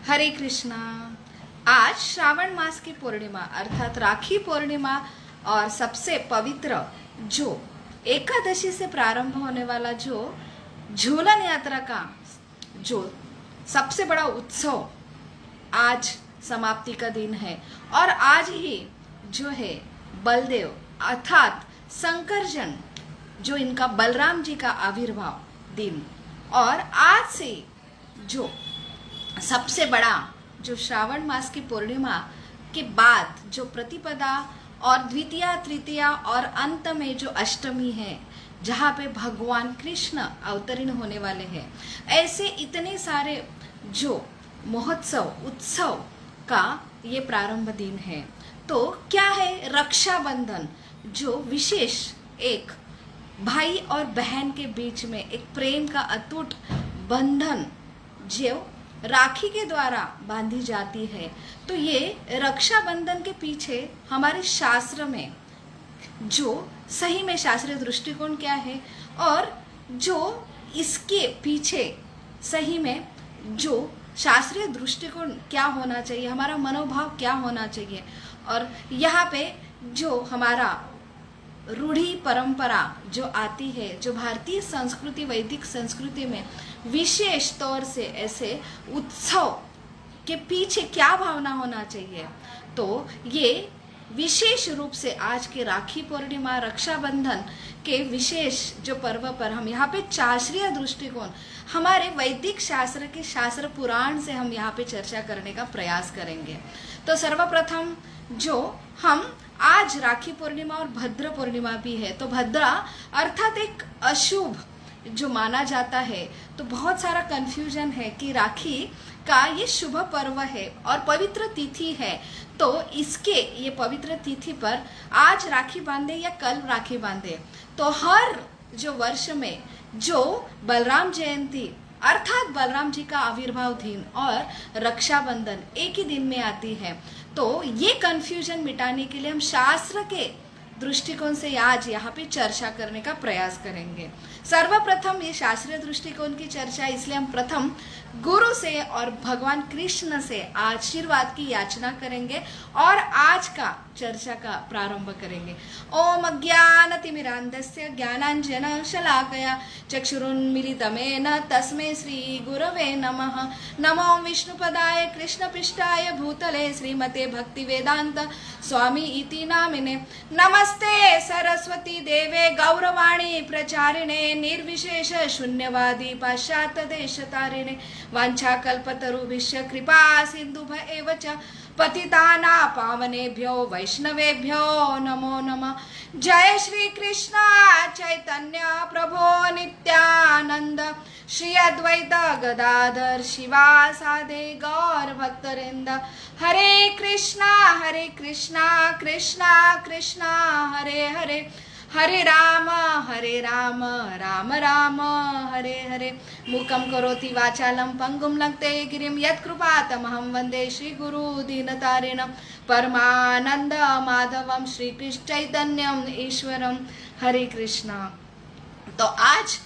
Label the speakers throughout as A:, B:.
A: हरे कृष्णा। आज श्रावण मास की पूर्णिमा अर्थात राखी पूर्णिमा और सबसे पवित्र जो एकादशी से प्रारंभ होने वाला जो झूलन यात्रा का जो सबसे बड़ा उत्सव आज समाप्ति का दिन है। और आज ही जो है बलदेव अर्थात संकर्षण जो इनका बलराम जी का आविर्भाव दिन, और आज से जो सबसे बड़ा जो श्रावण मास की पूर्णिमा के बाद जो प्रतिपदा और द्वितीया तृतीया और अंत में जो अष्टमी है जहाँ पे भगवान कृष्ण अवतरण होने वाले हैं, ऐसे इतने सारे जो महोत्सव उत्सव का ये प्रारंभ दिन है। तो क्या है रक्षाबंधन, जो विशेष एक भाई और बहन के बीच में एक प्रेम का अटूट बंधन जो राखी के द्वारा बांधी जाती है। तो ये रक्षाबंधन के पीछे हमारे शास्त्र में जो सही में शास्त्रीय दृष्टिकोण क्या है और जो इसके पीछे सही में जो शास्त्रीय दृष्टिकोण क्या होना चाहिए, हमारा मनोभाव क्या होना चाहिए। और यहाँ पे जो हमारा रूढ़ी परंपरा जो आती है, जो भारतीय संस्कृति वैदिक संस्कृति में विशेष तौर से ऐसे उत्सव के पीछे क्या भावना होना चाहिए, तो ये विशेष रूप से आज के राखी पूर्णिमा रक्षाबंधन के विशेष जो पर्व पर हम यहाँ पे शास्त्रीय दृष्टिकोण हमारे वैदिक शास्त्र के शास्त्र पुराण से हम यहाँ पे चर्चा करने का प्रयास करेंगे। तो सर्वप्रथम जो हम आज राखी पूर्णिमा और भद्र पूर्णिमा भी है, तो भद्रा अर्थात एक अशुभ जो माना जाता है। तो बहुत सारा कंफ्यूजन है कि राखी का ये शुभ पर्व है और पवित्र तिथि है, तो इसके ये पवित्र तिथि पर आज राखी बांधे या कल राखी बांधे। तो हर जो वर्ष में जो बलराम जयंती अर्थात बलराम जी का आविर्भाव दिन और रक्षाबंधन एक ही दिन में आती है। तो ये कंफ्यूजन मिटाने के लिए हम शास्त्र के दृष्टिकोण से आज यहाँ पे चर्चा करने का प्रयास करेंगे। सर्वप्रथम ये शास्त्रीय दृष्टिकोण की चर्चा, इसलिए हम प्रथम गुरु से और भगवान कृष्ण से आशीर्वाद की याचना करेंगे और आज का चर्चा का प्रारंभ करेंगे। ओम अज्ञानतिमिरान्धस्य ज्ञानाञ्जनशलाकया चक्षुरुन्मीलितमेन तस्मै श्री गुरवे नमः। नमो विष्णुपदाय कृष्णपृष्ठाय भूतले श्रीमते भक्तिवेदांत स्वामी इति नामिने। नमस्ते सरस्वती देवे गौरवाणी प्रचारिणे निर्विशेष शून्यवादी पाश्चात्य देशतारिणे। वाञ्छाकल्पतरुभ्यश्च कृपा सिन्धुभ्य एव च पतितानां पावनेभ्यो वैष्णवेभ्यो नमो नमः। जय श्री कृष्ण चैतन्य प्रभो नित्यानंद श्री अद्वैत गदाधर शिवासादि गौर भक्तवृंद। हरे कृष्णा कृष्णा कृष्णा हरे हरे, हरे राम राम राम हरे हरे। मूकं करोति वाचालं पंगुं लंघते गिरिं यत्कृपातमहं वन्दे श्रीगुरु दीनतारिणं परमानंद माधवं श्रीकृष्ण चैतन्यम ईश्वरम। हरे कृष्णा। तो आज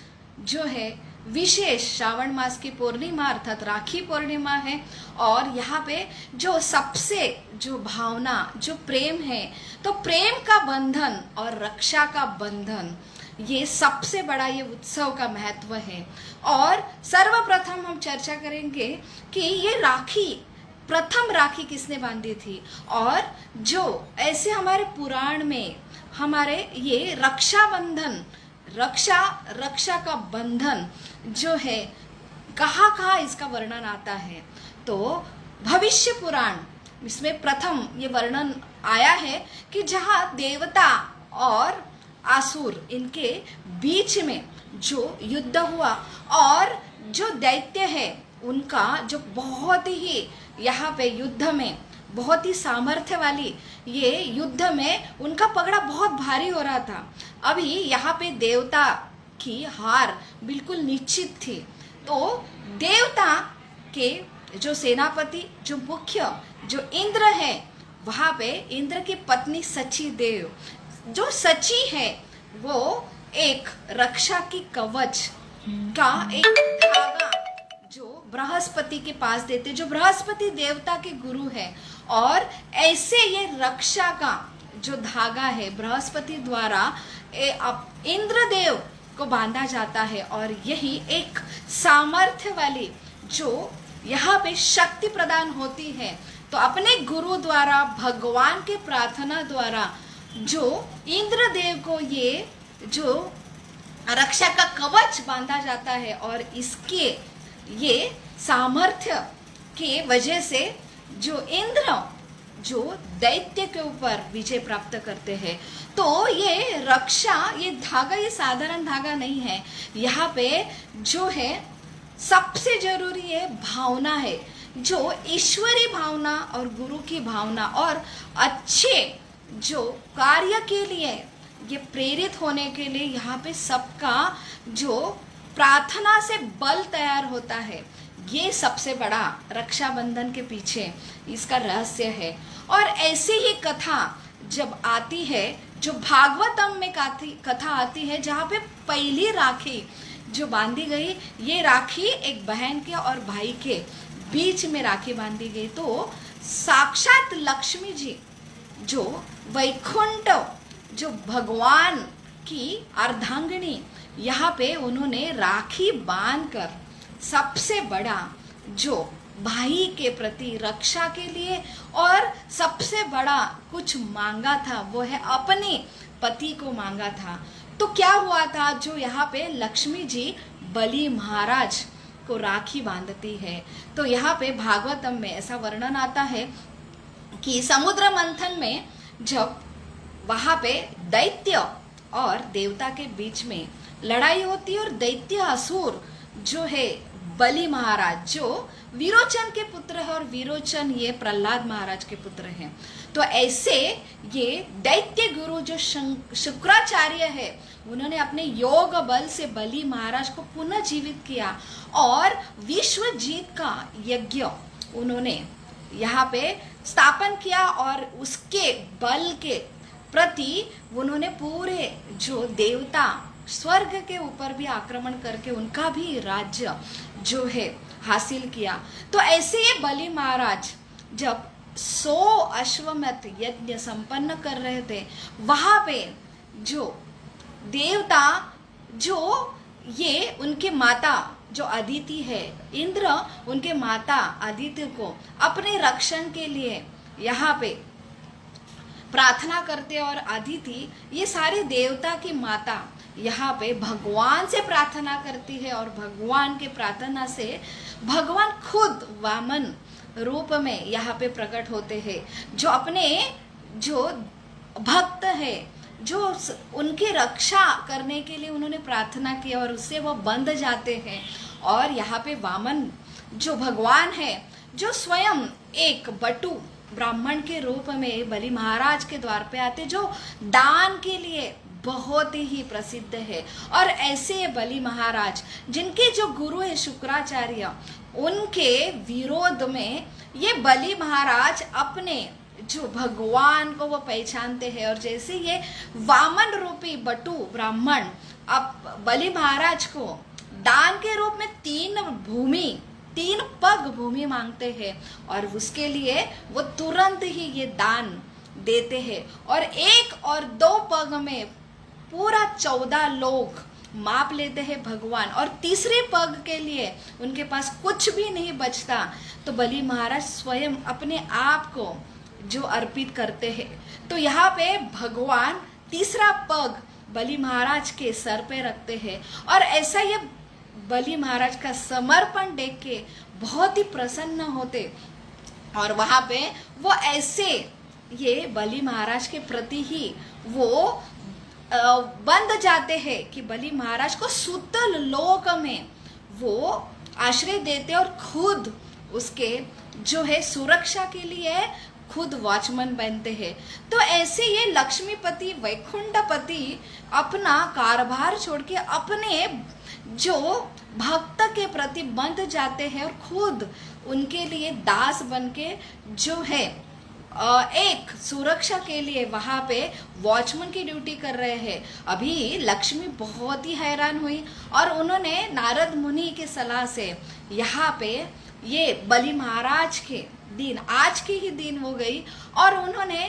A: जो है विशेष श्रावण मास की पूर्णिमा अर्थात राखी पूर्णिमा है और यहाँ पे जो सबसे जो भावना जो प्रेम है, तो प्रेम का बंधन और रक्षा का बंधन ये सबसे बड़ा ये उत्सव का महत्व है। और सर्वप्रथम हम चर्चा करेंगे कि ये राखी प्रथम राखी किसने बांधी थी और जो ऐसे हमारे पुराण में हमारे ये रक्षाबंधन रक्षा का बंधन जो है कहाँ कहाँ इसका वर्णन आता है। तो भविष्य पुराण इसमें प्रथम ये वर्णन आया है कि जहाँ देवता और असुर इनके बीच में जो युद्ध हुआ और जो दैत्य है उनका जो बहुत ही यहाँ पे युद्ध में बहुत ही सामर्थ्य वाली ये युद्ध में उनका पगड़ा बहुत भारी हो रहा था। अभी यहाँ पे देवता की हार बिल्कुल निश्चित थी। तो देवता के जो सेनापति जो मुख्य जो इंद्र है, वहाँ पे इंद्र की पत्नी सची देव जो सची है वो एक रक्षा की कवच का एक धागा जो बृहस्पति के पास देते, जो बृहस्पति देवता के गुरु है। और ऐसे ये रक्षा का जो धागा है बृहस्पति द्वारा इंद्रदेव को बांधा जाता है। और यही एक सामर्थ्य वाली जो यहाँ पे शक्ति प्रदान होती है। तो अपने गुरु द्वारा, भगवान के प्रार्थना द्वारा जो इंद्रदेव को ये जो रक्षा का कवच बांधा जाता है, और इसके ये सामर्थ्य के वजह से जो इंद्र जो दैत्य के ऊपर विजय प्राप्त करते हैं। तो ये रक्षा, ये धागा, ये साधारण धागा नहीं है। यहाँ पे जो है सबसे जरूरी है भावना है, जो ईश्वरी भावना और गुरु की भावना, और अच्छे जो कार्य के लिए ये प्रेरित होने के लिए यहाँ पे सबका जो प्रार्थना से बल तैयार होता है। ये सबसे बड़ा रक्षाबंधन के पीछे इसका रहस्य है। और ऐसी ही कथा जब आती है, जो भागवतम में कथा आती है, जहाँ पे पहली राखी जो बांधी गई, ये राखी एक बहन के और भाई के बीच में राखी बांधी गई। तो साक्षात लक्ष्मी जी जो वैकुंठ जो भगवान की अर्धांगिनी, यहाँ पे उन्होंने राखी बांधकर सबसे बड़ा जो भाई के प्रति रक्षा के लिए और सबसे बड़ा कुछ मांगा था, वो है अपने पति को मांगा था। तो क्या हुआ था, जो यहाँ पे लक्ष्मी जी बलि महाराज को राखी बांधती है। तो यहाँ पे भागवतम में ऐसा वर्णन आता है कि समुद्र मंथन में जब वहाँ पे दैत्य और देवता के बीच में लड़ाई होती है, और दैत्य असुर जो है बलि महाराज जो विरोचन के पुत्र है, और विरोचन ये प्रहलाद महाराज के पुत्र हैं। तो ऐसे ये दैत्य गुरु जो शुक्राचार्य है, उन्होंने अपने योग बल से बलि महाराज को पुनः जीवित किया, और विश्व जीत का यज्ञ उन्होंने यहाँ पे स्थापन किया। और उसके बल के प्रति उन्होंने पूरे जो देवता स्वर्ग के ऊपर भी आक्रमण करके उनका भी राज्य जो है हासिल किया। तो ऐसे ये बलि महाराज जब 100 अश्वमेध यज्ञ संपन्न कर रहे थे, वहां पे जो देवता जो ये उनके माता जो अदिति है, इंद्र उनके माता अदिति को अपने रक्षण के लिए यहाँ पे प्रार्थना करते। और अदिति ये सारे देवता की माता यहाँ पे भगवान से प्रार्थना करती है, और भगवान के प्रार्थना से भगवान खुद वामन रूप में यहाँ पे प्रकट होते हैं, जो अपने जो भक्त है, जो उनकी रक्षा करने के लिए उन्होंने प्रार्थना की, और उससे वो बंध जाते हैं। और यहाँ पे वामन जो भगवान है, जो स्वयं एक बटु ब्राह्मण के रूप में बलि महाराज के द्वार पे आते, जो दान के लिए बहुत ही प्रसिद्ध है। और ऐसे बलि महाराज जिनके जो गुरु है शुक्राचार्य, उनके विरोध में ये बलि महाराज अपने जो भगवान को वो पहचानते हैं। और जैसे ये वामन रूपी बटु ब्राह्मण अब बलि महाराज को दान के रूप में 3 पग भूमि मांगते हैं, और उसके लिए वो तुरंत ही ये दान देते हैं। और 1 और 2 पग में पूरा 14 लोग माप लेते हैं भगवान, और तीसरे पग के लिए उनके पास कुछ भी नहीं बचता, तो बलि महाराज स्वयं अपने आप को जो अर्पित करते हैं। तो यहाँ पे भगवान तीसरा पग बलि महाराज के सर पे रखते हैं, और ऐसा ये बलि महाराज का समर्पण देख के बहुत ही प्रसन्न होते। और वहाँ पे वो ऐसे ये बलि महाराज के प्रति ही वो बंध जाते हैं कि बलि महाराज को सुतल लोक में वो आश्रय देते, और खुद उसके जो है सुरक्षा के लिए खुद वॉचमैन बनते हैं। तो ऐसे ये लक्ष्मीपति वैकुंठपति अपना कारोबार छोड़ के अपने जो भक्त के प्रति बंध जाते हैं, और खुद उनके लिए दास बन के जो है एक सुरक्षा के लिए वहाँ पे वॉचमैन की ड्यूटी कर रहे हैं। अभी लक्ष्मी बहुत ही हैरान हुई और उन्होंने नारद मुनि की सलाह से यहाँ पे ये बलि महाराज के दिन, आज के ही दिन वो गई और उन्होंने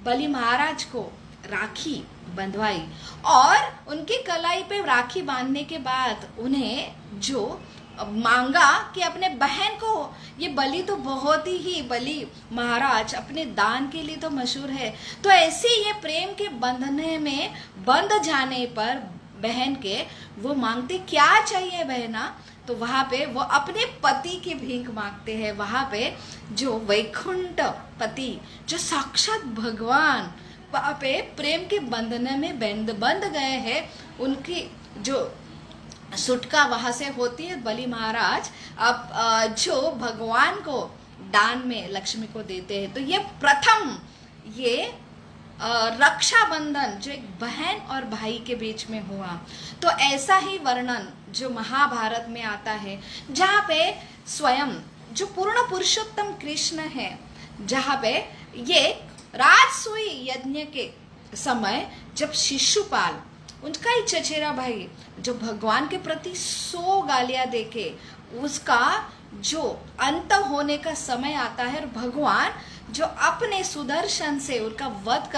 A: बलि महाराज को राखी बंधवाई और उनकी कलाई पे राखी बांधने के बाद उन्हें जो मांगा कि अपने बहन को, ये बलि तो बहुत ही बलि महाराज अपने दान के लिए तो मशहूर है, तो ऐसे ये प्रेम के बंधने में बंध जाने पर बहन के वो मांगते क्या चाहिए बहना, तो वहाँ पे वो अपने पति की भीख मांगते हैं। वहाँ पे जो वैकुंठ पति जो साक्षात भगवान वहाँ पे प्रेम के बंधन में बंध गए हैं, उनकी जो सुटका वहाँ से होती है। बलि महाराज अब जो भगवान को दान में लक्ष्मी को देते हैं। तो ये प्रथम ये रक्षाबंधन जो एक बहन और भाई के बीच में हुआ। तो ऐसा ही वर्णन जो महाभारत में आता है, जहाँ पे स्वयं जो पूर्ण पुरुषोत्तम कृष्ण है, जहाँ पे ये राजसूय यज्ञ के समय जब शिशुपाल उनका ही चचेरा भाई जो भगवान के प्रति 100 गालियां देके उसका जो अंत होने का समय आता है और भगवान जो अपने सुदर्शन से उनका वध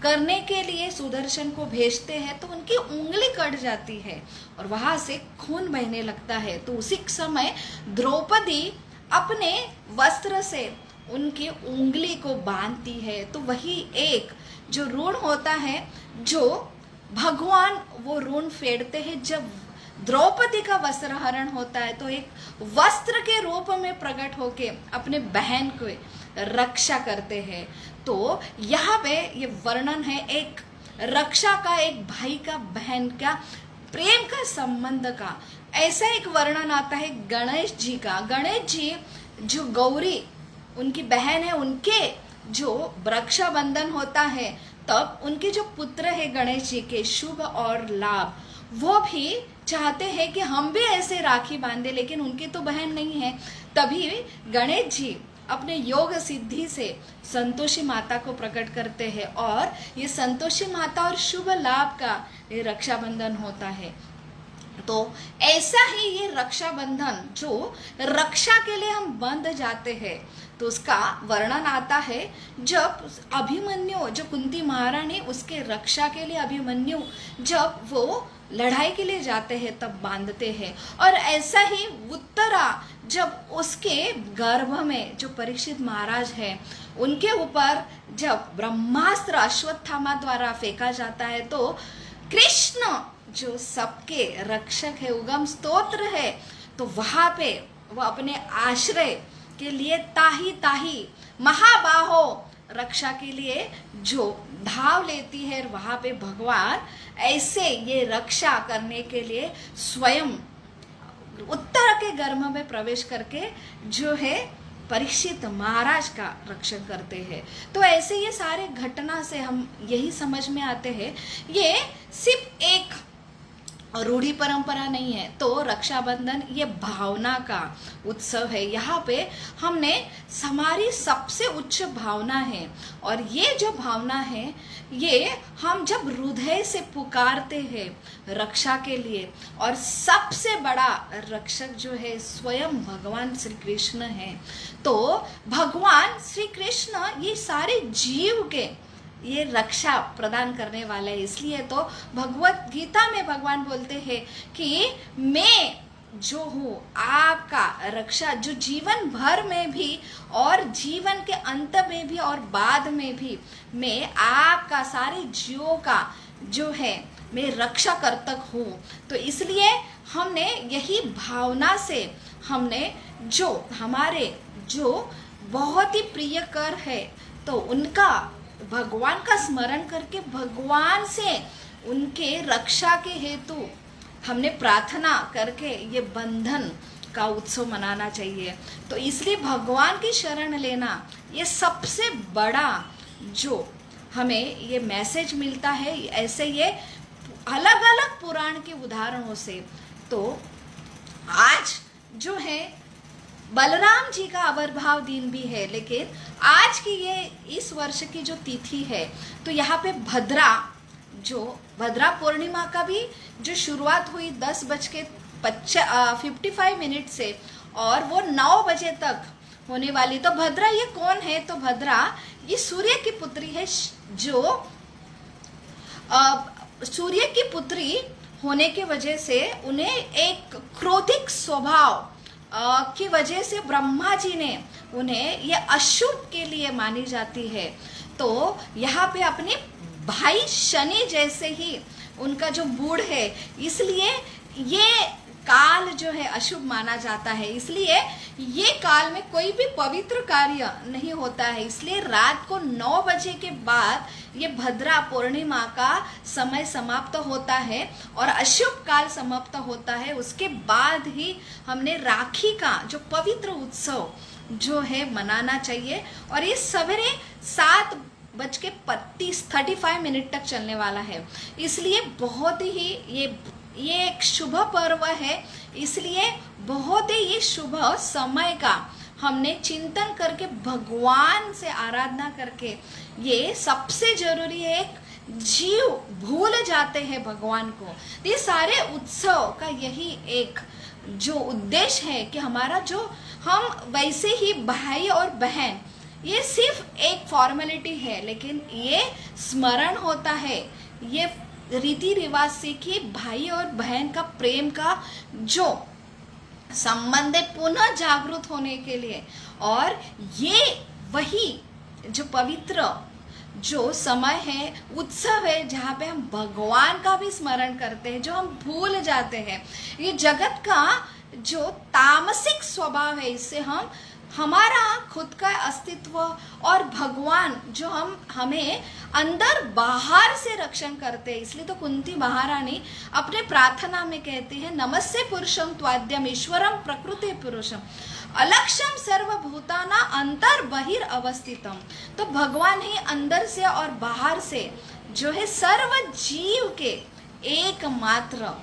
A: करने के लिए सुदर्शन को भेजते हैं, तो उनकी उंगली कट जाती है और वहां से खून बहने लगता है। तो उसी समय द्रौपदी अपने वस्त्र से उनकी उंगली को बांधती है। तो वही एक जो ऋण होता है, जो भगवान वो ऋण फेरते हैं। जब द्रौपदी का वस्त्र हरण होता है तो एक वस्त्र के रूप में प्रकट होके अपने बहन को रक्षा करते हैं। तो यहाँ पे ये वर्णन है एक रक्षा का, एक भाई का बहन का प्रेम का संबंध का। ऐसा एक वर्णन आता है गणेश जी का। गणेश जी जो गौरी उनकी बहन है, उनके जो रक्षाबंधन होता है तब उनके जो पुत्र है गणेश जी के शुभ और लाभ, वो भी चाहते हैं कि हम भी ऐसे राखी बांधे, लेकिन उनकी तो बहन नहीं है। तभी गणेश जी अपने योग सिद्धि से संतोषी माता को प्रकट करते हैं और ये संतोषी माता और शुभ लाभ का ये रक्षाबंधन होता है। तो ऐसा ही ये रक्षाबंधन जो रक्षा के लिए हम बंध जाते हैं, तो उसका वर्णन आता है जब अभिमन्यु जो कुंती महारानी उसके रक्षा के लिए अभिमन्यु जब वो लड़ाई के लिए जाते हैं तब बांधते हैं। और ऐसा ही उत्तरा जब उसके गर्भ में जो परीक्षित महाराज है उनके ऊपर जब ब्रह्मास्त्र अश्वत्थामा द्वारा फेंका जाता है, तो कृष्ण जो सबके रक्षक है, उगम स्तोत्र है, तो वहां पे वो अपने आश्रय के लिए ताही महाबाहो रक्षा के लिए जो धाव लेती है, वहां पे भगवान ऐसे ये रक्षा करने के लिए स्वयं उत्तर के गर्भ में प्रवेश करके जो है परीक्षित महाराज का रक्षण करते हैं। तो ऐसे ये सारे घटना से हम यही समझ में आते हैं, ये सिर्फ एक रूढ़ी परंपरा नहीं है। तो रक्षाबंधन ये भावना का उत्सव है। यहाँ पे हमने हमारी सबसे उच्च भावना है और ये जो भावना है ये हम जब हृदय से पुकारते हैं रक्षा के लिए, और सबसे बड़ा रक्षक जो है स्वयं भगवान श्री कृष्ण है। तो भगवान श्री कृष्ण ये सारे जीव के ये रक्षा प्रदान करने वाला है। इसलिए तो भगवत गीता में भगवान बोलते हैं कि मैं जो हूँ आपका रक्षा, जो जीवन भर में भी और जीवन के अंत में भी और बाद में भी मैं आपका सारे जीवों का जो है मैं रक्षा करतक हूँ। तो इसलिए हमने यही भावना से हमने जो हमारे जो बहुत ही प्रिय कर है तो उनका भगवान का स्मरण करके भगवान से उनके रक्षा के हेतु हमने प्रार्थना करके ये बंधन का उत्सव मनाना चाहिए। तो इसलिए भगवान की शरण लेना ये सबसे बड़ा जो हमें ये मैसेज मिलता है। ऐसे ये अलग अलग पुराण के उदाहरणों से तो आज जो है बलराम जी का आविर्भाव दिन भी है, लेकिन आज की ये इस वर्ष की जो तिथि है तो यहाँ पे भद्रा पूर्णिमा का भी जो शुरुआत हुई 10:55 से और वो 9 बजे तक होने वाली। तो भद्रा ये कौन है? तो भद्रा ये सूर्य की पुत्री है, जो सूर्य की पुत्री होने की वजह से उन्हें एक क्रोधिक स्वभाव की वजह से ब्रह्मा जी ने उन्हें ये अशुभ के लिए मानी जाती है। तो यहाँ पे अपने भाई शनि जैसे ही उनका जो मूड है, इसलिए ये काल जो है अशुभ माना जाता है। इसलिए ये काल में कोई भी पवित्र कार्य नहीं होता है। इसलिए रात को 9 बजे के बाद ये भद्रा पूर्णिमा का समय समाप्त होता है और अशुभ काल समाप्त होता है। उसके बाद ही हमने राखी का जो पवित्र उत्सव जो है मनाना चाहिए और ये सवेरे 7:35 तक चलने वाला है। इसलिए बहुत ही ये एक शुभ पर्व है, इसलिए बहुत ही ये शुभ समय का हमने चिंतन करके भगवान से आराधना करके, ये सबसे जरूरी है। एक जीव भूल जाते हैं भगवान को। ये सारे उत्सव का यही एक जो उद्देश्य है कि हमारा जो हम वैसे ही भाई और बहन, ये सिर्फ एक फॉर्मेलिटी है, लेकिन ये स्मरण होता है, ये रीति रिवाज से कि भाई और बहन का प्रेम का जो संबंध है पुनः जागृत होने के लिए। और ये वही जो पवित्र जो समय है, उत्सव है, जहाँ पे हम भगवान का भी स्मरण करते हैं, जो हम भूल जाते हैं। ये जगत का जो तामसिक स्वभाव है, इससे हम हमारा खुद का अस्तित्व और भगवान जो हमें अंदर बाहर से रक्षण करते हैं। इसलिए तो कुंती महारानी अपने प्रार्थना में कहती है, नमस्ते पुरुषम त्वाद्यम ईश्वरम प्रकृति पुरुषम अलक्षम सर्वभूताना अंतर बहिर अवस्थितम। तो भगवान ही अंदर से और बाहर से जो है सर्व जीव के एकमात्र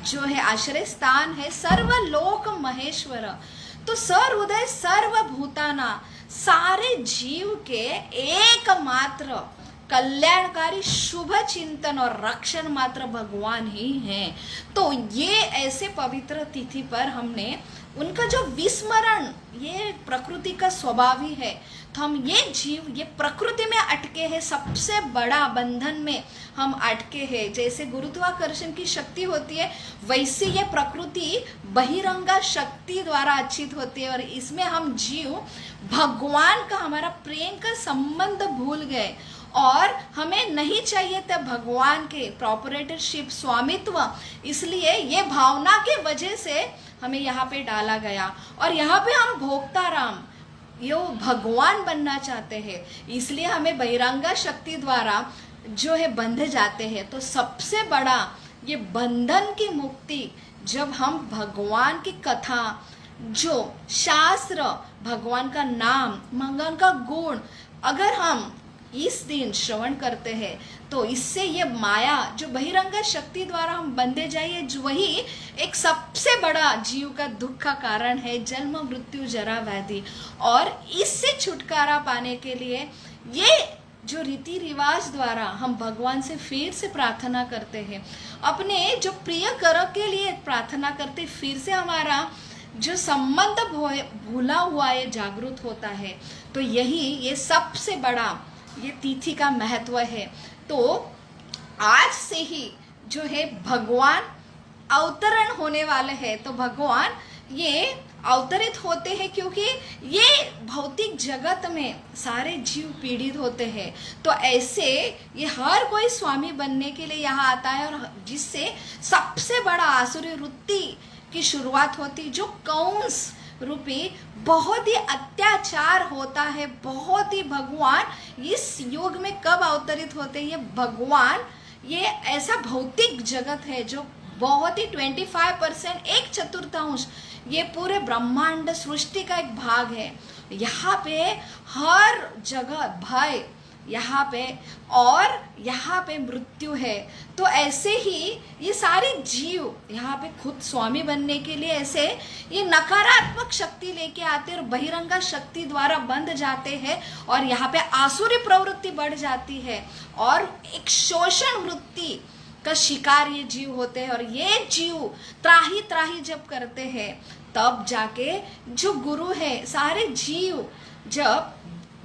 A: जो है आश्रय स्थान है, सर्वलोक महेश्वर। तो सहृदय सर्वभूताना सारे जीव के एकमात्र कल्याणकारी शुभ चिंतन और रक्षण मात्र भगवान ही हैं। तो ये ऐसे पवित्र तिथि पर हमने उनका जो विस्मरण, ये प्रकृति का स्वभाव ही है। तो हम ये जीव ये प्रकृति में अटके हैं, सबसे बड़ा बंधन में हम अटके हैं। जैसे गुरुत्वाकर्षण की शक्ति होती है, वैसे ये प्रकृति बहिरंगा शक्ति द्वारा अर्चित होती है और इसमें हम जीव भगवान का हमारा प्रेम का संबंध भूल गए और हमें नहीं चाहिए था भगवान के प्रोपरेटरशिप स्वामित्व। इसलिए ये भावना के वजह से हमें यहाँ पे डाला गया और यहाँ पे हम भोक्ता राम यो भगवान बनना चाहते हैं। इसलिए हमें बहिरंगा शक्ति द्वारा जो है बंध जाते हैं। तो सबसे बड़ा ये बंधन की मुक्ति जब हम भगवान की कथा, जो शास्त्र, भगवान का नाम, भगवान का गुण अगर हम इस दिन श्रवण करते हैं तो इससे ये माया जो बहिरंगा शक्ति द्वारा हम बंधे जाइए, जो वही एक सबसे बड़ा जीव का दुख का कारण है, जन्म मृत्यु जरा व्याधि। और इससे छुटकारा पाने के लिए ये जो रीति रिवाज द्वारा हम भगवान से फिर से प्रार्थना करते हैं, अपने जो प्रिय कर के लिए प्रार्थना करते, फिर से हमारा जो संबंध भूला हुआ है जागृत होता है। तो यही ये सबसे बड़ा ये तिथि का महत्व है। तो आज से ही जो है भगवान अवतरण होने वाले हैं। तो भगवान ये अवतरित होते हैं क्योंकि ये भौतिक जगत में सारे जीव पीड़ित होते हैं। तो ऐसे ये हर कोई स्वामी बनने के लिए यहाँ आता है और जिससे सबसे बड़ा आसुरी वृत्ति की शुरुआत होती, जो कंस रूपी बहुत ही अत्याचार होता है। बहुत ही भगवान इस युग में कब अवतरित होते हैं? ये भगवान ये ऐसा भौतिक जगत है जो बहुत ही 25%, 1/4 ये पूरे ब्रह्मांड सृष्टि का एक भाग है। यहाँ पे हर जगह भय यहाँ पे, और यहाँ पे मृत्यु है। तो ऐसे ही ये सारे जीव यहाँ पे खुद स्वामी बनने के लिए ऐसे ये नकारात्मक शक्ति लेके आते हैं और बहिरंगा शक्ति द्वारा बंध जाते हैं, और यहाँ पे आसुरी प्रवृत्ति बढ़ जाती है और एक शोषण वृत्ति का शिकार ये जीव होते हैं। और ये जीव त्राही त्राही जब करते हैं तब जाके जो गुरु है, सारे जीव जब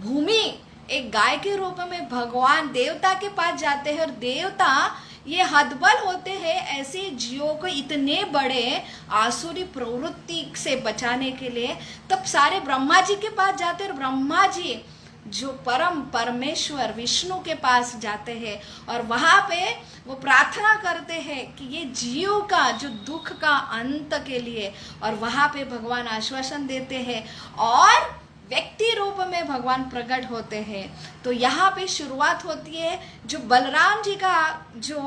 A: भूमि एक गाय के रूप में भगवान देवता के पास जाते हैं, और देवता ये हतबल होते हैं ऐसे जीवों को इतने बड़े आसुरी प्रवृत्ति से बचाने के लिए, तब सारे ब्रह्मा जी के पास जाते हैं, और ब्रह्मा जी जो परम परमेश्वर विष्णु के पास जाते हैं, और वहाँ पे वो प्रार्थना करते हैं कि ये जीव का जो दुख का अंत के लिए, और वहाँ पे भगवान आश्वासन देते हैं और व्यक्ति रूप में भगवान प्रकट होते हैं। तो यहाँ पे शुरुआत होती है जो बलराम जी का जो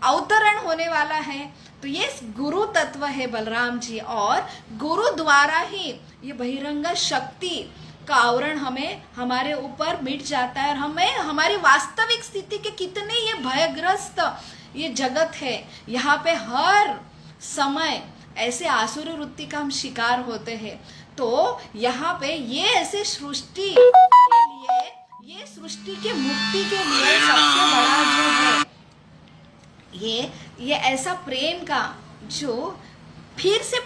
A: अवतरण होने वाला है, तो ये गुरु तत्व है बलराम जी, और गुरु द्वारा ही ये बहिरंगा शक्ति का आवरण हमें हमारे ऊपर मिट जाता है, और हमें हमारी वास्तविक स्थिति के कितने ये भयग्रस्त ये जगत है, यहाँ पे हर समय ऐसे आसुरी वृत्ति का हम शिकार होते हैं। तो यहाँ पे ये ऐसे सृष्टि के लिए, ये सृष्टि के मुक्ति के लिए सबसे बड़ा जो है ये ऐसा प्रेम का जो फिर से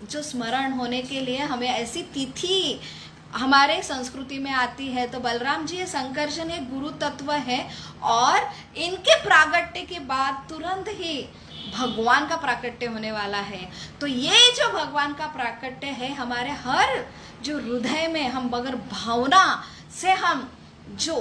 A: जो स्मरण होने के लिए हमें ऐसी तिथि हमारे संस्कृति में आती है। तो बलराम जी संकर्षण है, गुरु तत्व है, और इनके प्रागट्य के बाद तुरंत ही भगवान का प्राकट्य होने वाला है। तो ये जो भगवान का प्राकट्य है, हमारे हर जो हृदय में हम अगर भावना से हम जो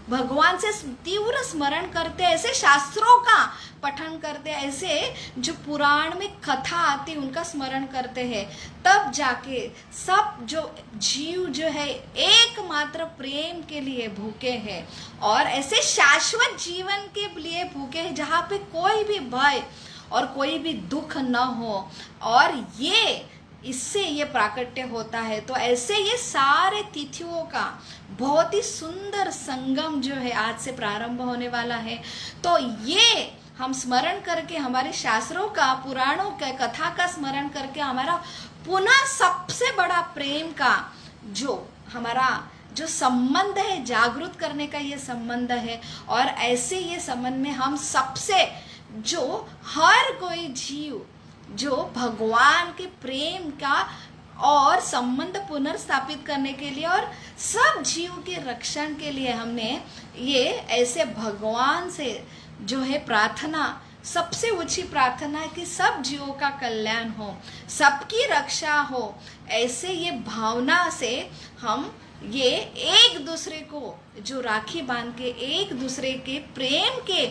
A: भगवान से तीव्र स्मरण करते, ऐसे शास्त्रों का पठन करते, ऐसे जो पुराण में कथा आती उनका स्मरण करते हैं, तब जाके सब जो जीव जो है एकमात्र प्रेम के लिए भूखे हैं, और ऐसे शाश्वत जीवन के लिए भूखे हैं जहाँ पे कोई भी भय और कोई भी दुख न हो, और ये इससे ये प्राकट्य होता है। तो ऐसे ये सारे तिथियों का बहुत ही सुंदर संगम जो है आज से प्रारंभ होने वाला है। तो ये हम स्मरण करके हमारे शास्त्रों का, पुराणों का, कथा का स्मरण करके हमारा पुनः सबसे बड़ा प्रेम का जो हमारा जो संबंध है, जागृत करने का ये संबंध है, और ऐसे ये संबंध में हम सबसे जो हर कोई जीव जो भगवान के प्रेम का और संबंध पुनर्स्थापित करने के लिए और सब जीव के रक्षण के लिए हमने ये ऐसे भगवान से जो है प्रार्थना, सबसे ऊंची प्रार्थना है कि सब जीवों का कल्याण हो, सबकी रक्षा हो। ऐसे ये भावना से हम ये एक दूसरे को जो राखी बांध के एक दूसरे के प्रेम के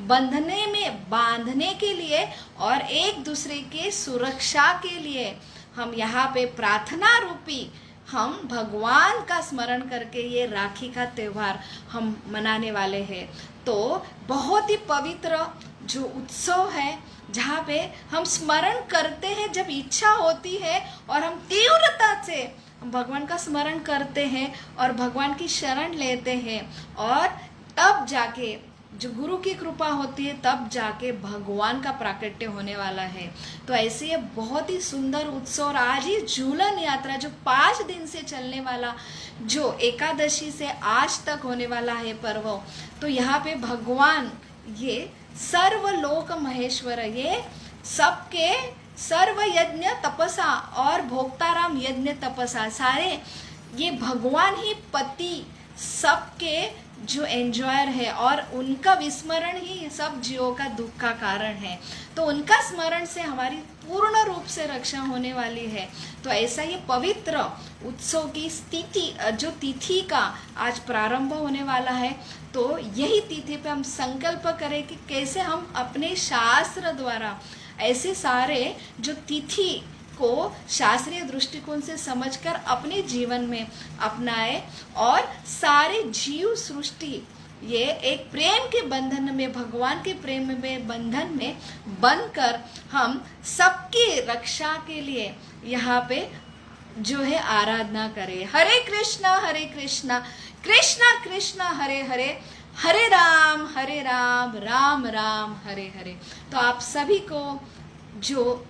A: बंधने में बांधने के लिए और एक दूसरे के सुरक्षा के लिए हम यहाँ पे प्रार्थना रूपी हम भगवान का स्मरण करके ये राखी का त्यौहार हम मनाने वाले हैं। तो बहुत ही पवित्र जो उत्सव है जहाँ पे हम स्मरण करते हैं, जब इच्छा होती है और हम तीव्रता से भगवान का स्मरण करते हैं और भगवान की शरण लेते हैं, और तब जाके जो गुरु की कृपा होती है तब जाके भगवान का प्राकट्य होने वाला है। तो ऐसे ये बहुत ही सुंदर उत्सव, और आज ही झूलन यात्रा जो 5 दिन से चलने वाला, जो एकादशी से आज तक होने वाला है पर्व, तो यहाँ पे भगवान ये सर्वलोक महेश्वर, ये सबके सर्व यज्ञ तपसा और भोक्ताराम यज्ञ तपसा, सारे ये भगवान ही पति सबके जो एंजॉयर है, और उनका विस्मरण ही सब जीवों का दुख का कारण है। तो उनका स्मरण से हमारी पूर्ण रूप से रक्षा होने वाली है। तो ऐसा ये पवित्र उत्सव की स्थिति जो तिथि का आज प्रारंभ होने वाला है, तो यही तिथि पे हम संकल्प करें कि कैसे हम अपने शास्त्र द्वारा ऐसे सारे जो तिथि को शास्त्रीय दृष्टिकोण से समझकर अपने जीवन में अपनाए, और सारे जीव सृष्टि ये एक प्रेम के बंधन में, भगवान के प्रेम में बंधन में बनकर हम सबकी रक्षा के लिए यहाँ पे जो है आराधना करे। हरे कृष्णा कृष्णा कृष्णा हरे हरे, हरे राम राम राम हरे हरे। तो आप सभी को जो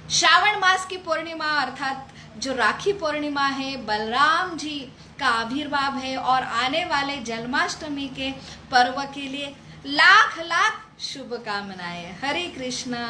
A: श्रावण मास की पूर्णिमा अर्थात जो राखी पूर्णिमा है, बलराम जी का आविर्भाव है और आने वाले जन्माष्टमी के पर्व के लिए लाख लाख शुभकामनाएं। हरे कृष्णा।